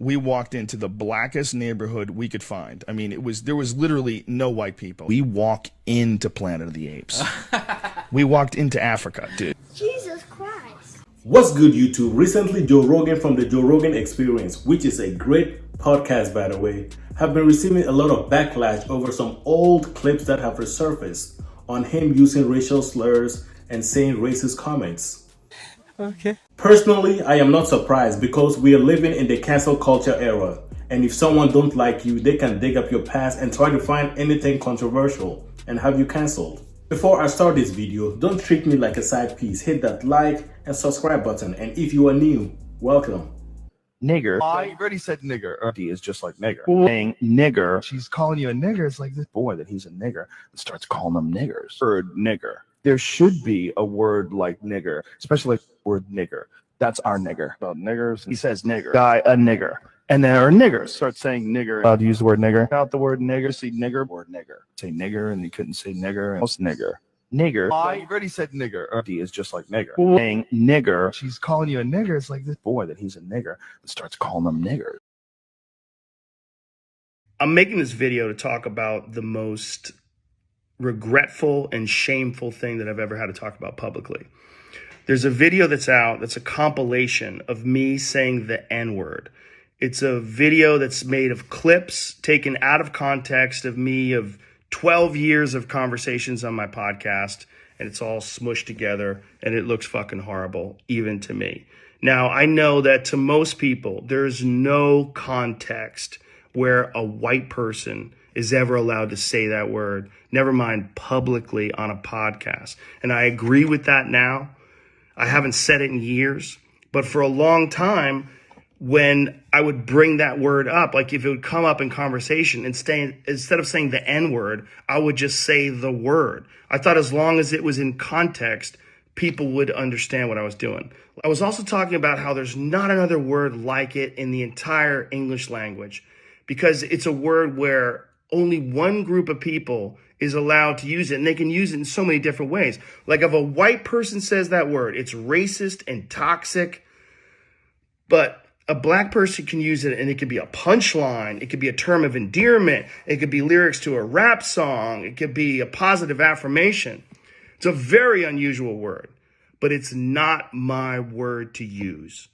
We walked into the blackest neighborhood we could find. I mean, there was literally no white people. We walk into Planet of the Apes. We walked into Africa, dude. Jesus Christ. What's good, YouTube? Recently, Joe Rogan from the Joe Rogan Experience, which is a great podcast, by the way, have been receiving a lot of backlash over some old clips that have resurfaced on him using racial slurs and saying racist comments. Okay. Personally, I am not surprised because we are living in the cancel culture era. And if someone don't like you, they can dig up your past and try to find anything controversial and have you canceled. Before I start this video, don't treat me like a side piece. Hit that like and subscribe button. And if you are new, welcome. Nigger. I already said nigger. D is just like nigger. Saying nigger. She's calling you a nigger. It's like this Boy, that he's a nigger. And starts calling them niggers. Word nigger. There should be a word like nigger, especially like word nigger. That's our nigger. About niggers. He says nigger. Guy, a nigger. And there are niggers. Start saying nigger. Allowed to use the word nigger. Out the word nigger. See nigger. Word nigger. Say nigger, and you couldn't say nigger. And most nigger. Nigger. I already said nigger. D is just like nigger. Saying nigger. She's calling you a nigger. It's like this Boy, that he's a nigger. And starts calling them niggers. I'm making this video to talk about the most regretful and shameful thing that I've ever had to talk about publicly. There's a video that's out that's a compilation of me saying the N-word. It's a video that's made of clips taken out of context of me of 12 years of conversations on my podcast, and it's all smushed together, and it looks fucking horrible, even to me. Now, I know that to most people, there's no context where a white person is ever allowed to say that word, never mind publicly on a podcast. And I agree with that now. I haven't said it in years, but for a long time, when I would bring that word up, like if it would come up in conversation, instead of saying the N-word, I would just say the word. I thought as long as it was in context, people would understand what I was doing. I was also talking about how there's not another word like it in the entire English language, because it's a word where only one group of people is allowed to use it, and they can use it in so many different ways. Like if a white person says that word, it's racist and toxic, but a black person can use it, and it could be a punchline. It could be a term of endearment. It could be lyrics to a rap song. It could be a positive affirmation. It's a very unusual word, but it's not my word to use.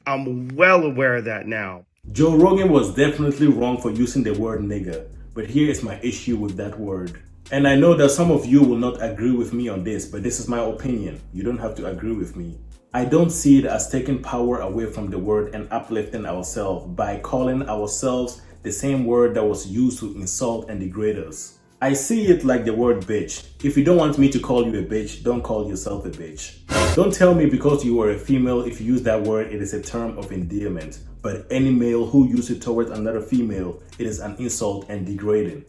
I'm well aware of that now. Joe Rogan was definitely wrong for using the word nigger, but here is my issue with that word. And I know that some of you will not agree with me on this, but this is my opinion. You don't have to agree with me. I don't see it as taking power away from the word and uplifting ourselves by calling ourselves the same word that was used to insult and degrade us. I see it like the word bitch. If you don't want me to call you a bitch, don't call yourself a bitch. Don't tell me because you are a female, if you use that word, it is a term of endearment. But any male who uses it towards another female, it is an insult and degrading.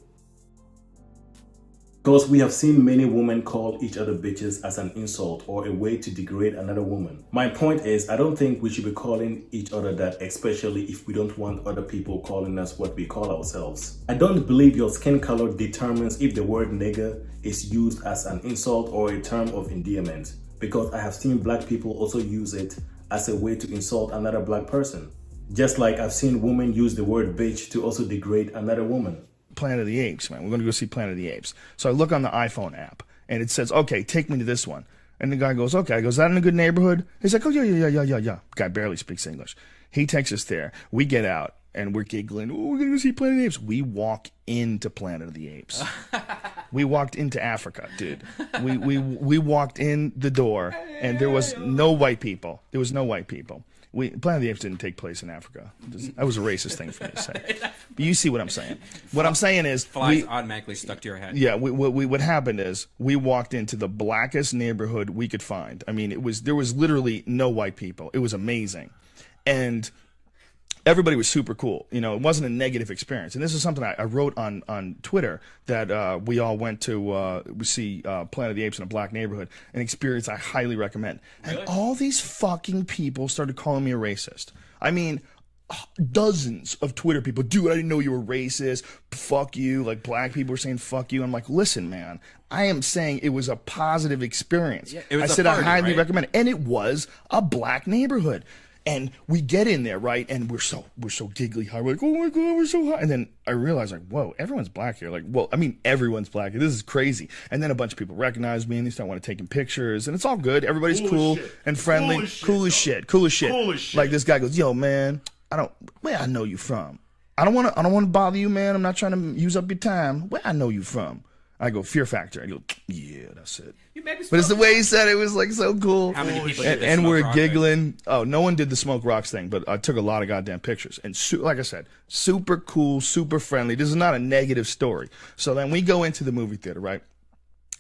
Because we have seen many women call each other bitches as an insult or a way to degrade another woman. My point is, I don't think we should be calling each other that, especially if we don't want other people calling us what we call ourselves. I don't believe your skin color determines if the word nigger is used as an insult or a term of endearment, because I have seen black people also use it as a way to insult another black person. Just like I've seen women use the word bitch to also degrade another woman. Planet of the Apes, man. We're going to go see Planet of the Apes. So I look on the iPhone app, and it says, okay, take me to this one. And the guy goes, okay. I go, is that in a good neighborhood? He's like, oh, yeah. Guy barely speaks English. He takes us there. We get out, and we're giggling. Oh, we're going to go see Planet of the Apes. We walk into Planet of the Apes. We walked into Africa, dude. We walked in the door, and there was no white people. There was no white people. Planet of the Apes didn't take place in Africa. That was a racist thing for me to say. But you see what I'm saying. What I'm saying is... Flies automatically stuck to your head. Yeah, what happened is we walked into the blackest neighborhood we could find. I mean, there was literally no white people. It was amazing. And everybody was super cool. You know, it wasn't a negative experience. And this is something I wrote on Twitter, that we all went to see Planet of the Apes in a black neighborhood, an experience I highly recommend. And all these fucking people started calling me a racist. I mean, dozens of Twitter people, dude, I didn't know you were racist, fuck you, like black people were saying fuck you. I'm like, listen, man, I am saying it was a positive experience. Yeah, it was I said party, I highly right? recommend it. And it was a black neighborhood. And we get in there, right? And we're so giggly high. We're like, oh my God, we're so high. And then I realized, like, whoa, everyone's black here. Like, well, I mean, everyone's black here. This is crazy. And then a bunch of people recognize me and they start want to taking pictures. And it's all good. Everybody's cool and friendly. Cool as shit. Like this guy goes, yo, man, where I know you from? I don't want to bother you, man. I'm not trying to use up your time. Where I know you from? I go, Fear Factor. I go, yeah, that's it. But it's the way he said it was like so cool. How many people and we're giggling. Oh, no one did the Smoke Rocks thing, but I took a lot of goddamn pictures. And like I said, super cool, super friendly. This is not a negative story. So then we go into the movie theater, right?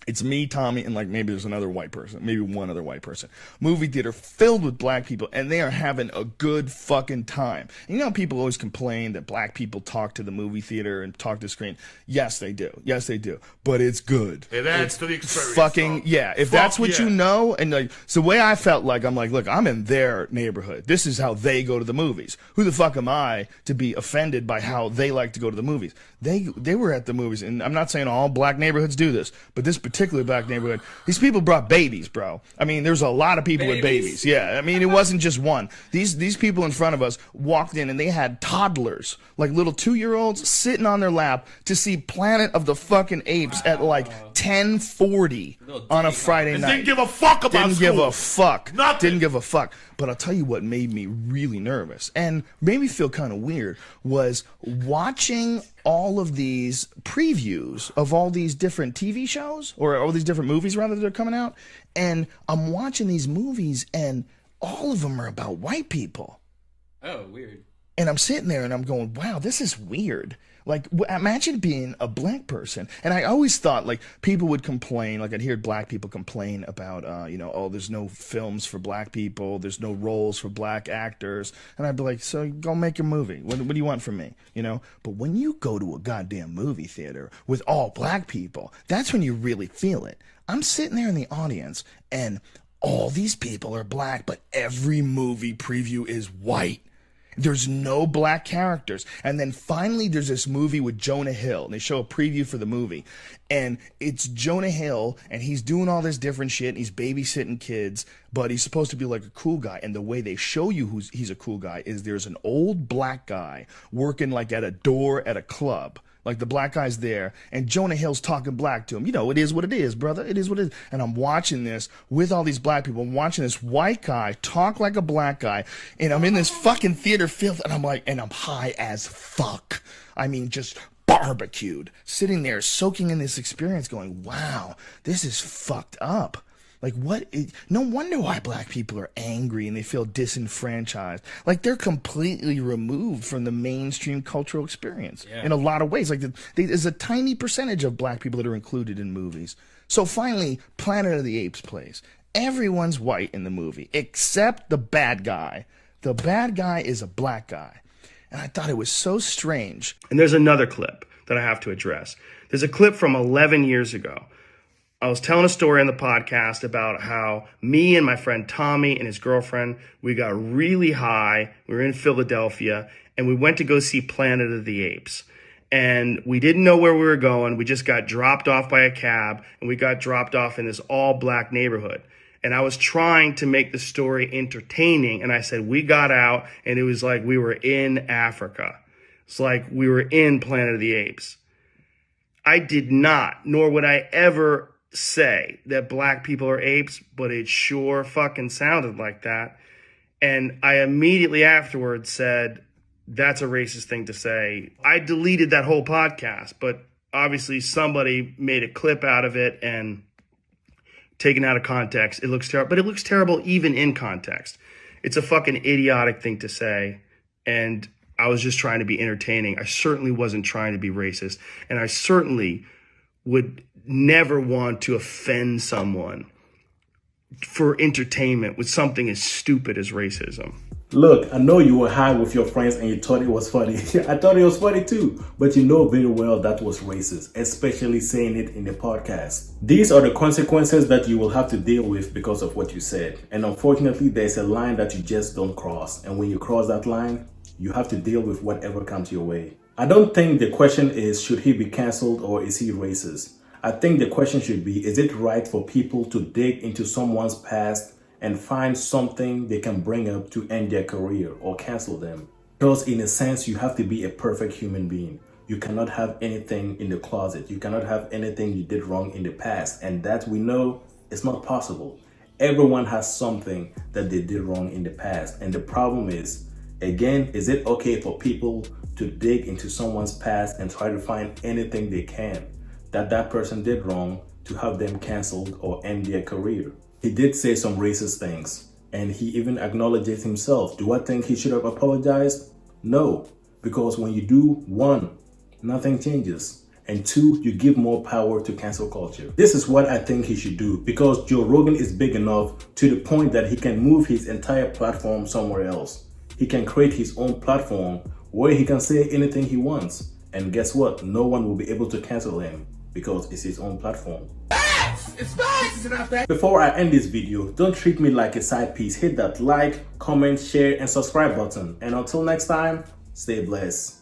It's me, Tommy, and like maybe there's another white person, maybe one other white person. Movie theater filled with black people, and they are having a good fucking time. And you know, people always complain that black people talk to the movie theater and talk to the screen. Yes, they do. Yes, they do. But it's good. It adds to the experience. Fucking yeah. If that's what you know, and like, so the way I felt like, I'm like, look, I'm in their neighborhood. This is how they go to the movies. Who the fuck am I to be offended by how they like to go to the movies? They were at the movies, and I'm not saying all black neighborhoods do this, but this particular black neighborhood, these people brought babies, bro. I mean, there's a lot of people with babies. Yeah, I mean, it wasn't just one. These people in front of us walked in, and they had toddlers, like little 2-year-olds, sitting on their lap to see Planet of the fucking Apes at like 10:40 on a Friday night. Didn't give a fuck about Didn't give school. a fuck. Nothing. Didn't give a fuck. But I'll tell you what made me really nervous and made me feel kind of weird was watching all of these previews of all these different TV shows or all these different movies rather that are coming out. And I'm watching these movies and all of them are about white people. Oh, weird. And I'm sitting there and I'm going, wow, this is weird. Like, imagine being a black person. And I always thought, like, people would complain, like, I'd hear black people complain about, oh, there's no films for black people, there's no roles for black actors. And I'd be like, so go make a movie. What do you want from me? You know? But when you go to a goddamn movie theater with all black people, that's when you really feel it. I'm sitting there in the audience, and all these people are black, but every movie preview is white. There's no black characters. And then finally there's this movie with Jonah Hill. And they show a preview for the movie. And it's Jonah Hill, and he's doing all this different shit. And he's babysitting kids, but he's supposed to be like a cool guy. And the way they show you he's a cool guy is there's an old black guy working like at a door at a club. Like the black guy's there, and Jonah Hill's talking black to him. You know, it is what it is, brother. It is what it is. And I'm watching this with all these black people. I'm watching this white guy talk like a black guy, and I'm in this fucking theater filled, and I'm like, and I'm high as fuck. I mean, just barbecued, sitting there soaking in this experience, going, wow, this is fucked up. Like, no wonder why black people are angry and they feel disenfranchised. Like, they're completely removed from the mainstream cultural experience in a lot of ways. Like, there's a tiny percentage of black people that are included in movies. So finally, Planet of the Apes plays. Everyone's white in the movie, except the bad guy. The bad guy is a black guy. And I thought it was so strange. And there's another clip that I have to address. There's a clip from 11 years ago. I was telling a story on the podcast about how me and my friend Tommy and his girlfriend, we got really high. We were in Philadelphia, and we went to go see Planet of the Apes. And we didn't know where we were going. We just got dropped off by a cab, and we got dropped off in this all-black neighborhood. And I was trying to make the story entertaining, and I said we got out, and it was like we were in Africa. It's like we were in Planet of the Apes. I did not, nor would I ever say that black people are apes, but it sure fucking sounded like that. And I immediately afterwards said, that's a racist thing to say. I deleted that whole podcast, but obviously somebody made a clip out of it and taken out of context. It looks terrible, but it looks terrible even in context. It's a fucking idiotic thing to say. And I was just trying to be entertaining. I certainly wasn't trying to be racist. And I certainly would never want to offend someone for entertainment with something as stupid as racism. Look, I know you were high with your friends and you thought it was funny. I thought it was funny too, but you know very well that was racist, especially saying it in the podcast. These are the consequences that you will have to deal with because of what you said. And unfortunately, there's a line that you just don't cross. And when you cross that line, you have to deal with whatever comes your way. I don't think the question is, should he be canceled or is he racist? I think the question should be, is it right for people to dig into someone's past and find something they can bring up to end their career or cancel them. Because in a sense, you have to be a perfect human being. You cannot have anything in the closet. You cannot have anything you did wrong in the past. And that we know is not possible. Everyone has something that they did wrong in the past. And the problem is, again, is it okay for people to dig into someone's past and try to find anything they can that person did wrong to have them canceled or end their career? He did say some racist things, and he even acknowledged it himself. Do I think he should have apologized? No, because when you do, one, nothing changes, and two, you give more power to cancel culture. This is what I think he should do, because Joe Rogan is big enough to the point that he can move his entire platform somewhere else. He can create his own platform where he can say anything he wants, and guess what? No one will be able to cancel him because it's his own platform. It's facts. Is it not facts? Before I end this video, don't treat me like a side piece. Hit that like, comment, share, and subscribe button. And until next time, stay blessed.